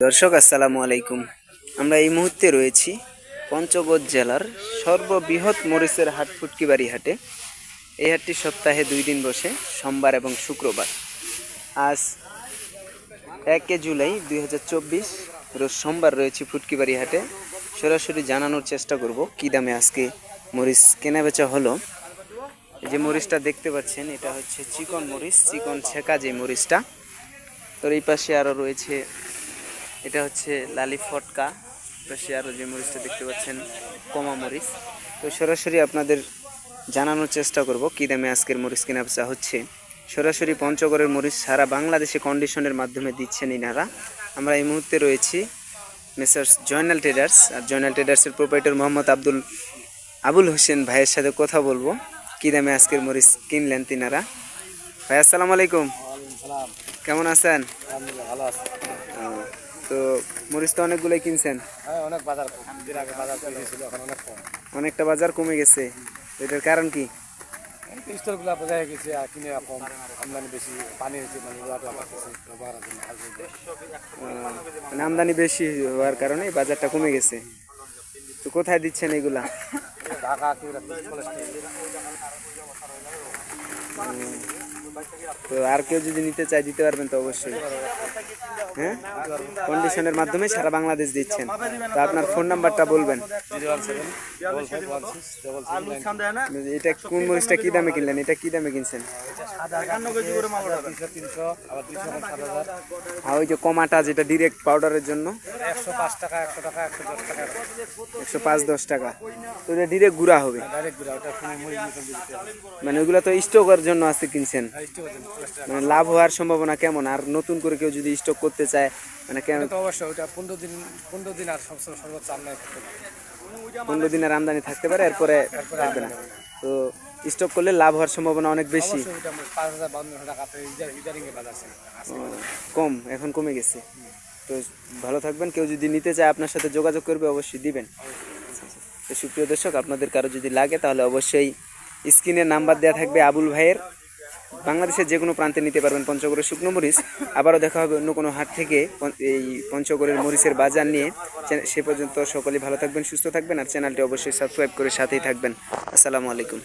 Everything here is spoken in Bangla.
দর্শক আসসালামু আলাইকুম। আমরা এই মুহূর্তে রয়েছি পঞ্চগড় জেলার সর্ববৃহৎ মরিচের হাট ফুটকিবাড়ি হাটে। এই হাটটি সপ্তাহে 2 দিন বসে, সোমবার এবং শুক্রবার। আজ 1 জুলাই 2024 রোজ সোমবার রয়েছে ফুটকিবাড়ি হাটে। সরাসরি জানানোর চেষ্টা করব কী দামে আজকে মরিচ কেনাবেচা হলো। এই যে মরিচটা দেখতে পাচ্ছেন, এটা হচ্ছে চিকন মরিচ, চিকন ছেঁকা যে মরিচটা। তো এই পাশে আরও রয়েছে, এটা হচ্ছে লালি ফটকা। পাশে আরও যে মরিচটা দেখতে পাচ্ছেন কমা মরিচ। তো সরাসরি আপনাদের জানানোর চেষ্টা করব কী দামে আজকের মরিচ কেনাবেচা হচ্ছে। সরাসরি পঞ্চগড়ের মরিচ সারা বাংলাদেশে কন্ডিশনের মাধ্যমে দিচ্ছেন ইনারা। আমরা এই মুহূর্তে রয়েছি মেসার্স জয়নাল ট্রেডার্স, আর জয়নাল ট্রেডার্সের প্রোপাইটার মোহাম্মদ আবুল হোসেন ভাইয়ের সাথে কথা বলবো কী দামে আজকের মরিচ কিনলেন তিনারা। ভাই আসসালামু আলাইকুম, কেমন আছেন? ভালো আছে। তো মরিচ তো অনেকগুলোই কিনছেন। হ্যাঁ, অনেক বাজার আগে বাজার ছিল, এখন অনেক কম। অনেকটা বাজার কমে গেছে, এটার কারণ কি? স্টোরগুলো বোঝাই গেছে আর কিনে কম, আমদানি বেশি, পানি হয়েছে, মানে মানে আমদানি বেশি হওয়ার কারণে বাজারটা কমে গেছে। তো কোথায় দিচ্ছেন এগুলা? ঢাকা তো আর কেউ যদি নিতে চায় দিতে পারবেন তো অবশ্যই। হ্যাঁ, কন্ডিশনের মাধ্যমে সারা বাংলাদেশ দিচ্ছেন। তো আপনার ফোন নাম্বারটা বলবেন। এটা কোন মরিচটা কি দামে কিনলেন? এটা কি দামে কিনছেন? আর ওই যে কমাটা যেটা ডিরেক্ট পাউডারের জন্য 105 টাকা, 100 টাকা, 105-10 টাকা। তো এটা ডিরেক্ট গুঁড়া হবে, মানে ওইগুলো তো স্টকের জন্য আজকে কিনছেন। মানে লাভ হওয়ার সম্ভাবনা কেমন? আর নতুন করে কেউ যদি স্টক করতে চায়, মানে কেমন? অবশ্যই ওটা 15 দিন আর সর্বোচ্চ আমদানি থাকতে পারে। 15 দিনের আমদানি থাকতে পারে, এরপরে থাকবে না। তো স্টক করলে লাভ হওয়ার সম্ভাবনা অনেক বেশি। কম, এখন কমে গেছে। তো ভালো থাকবেন। কেউ যদি নিতে চায় আপনার সাথে যোগাযোগ করবে, অবশ্যই দিবেন। তো সুপ্রিয় দর্শক, আপনাদের কারো যদি লাগে তাহলে অবশ্যই স্ক্রিনে নাম্বার দেওয়া থাকবে আবুল ভাইয়ের। বাংলাদেশের যে কোনো প্রান্তে নিতে পারবেন পঞ্চগড়ের শুকনো মরিচ। আবারও দেখা হবে অন্য কোনো হাট থেকে এই পঞ্চগড়ের মরিচের বাজার নিয়ে। সে পর্যন্ত সকলেই ভালো থাকবেন, সুস্থ থাকবেন, আর চ্যানেলটি অবশ্যই সাবস্ক্রাইব করে সাথেই থাকবেন। আসসালামু আলাইকুম।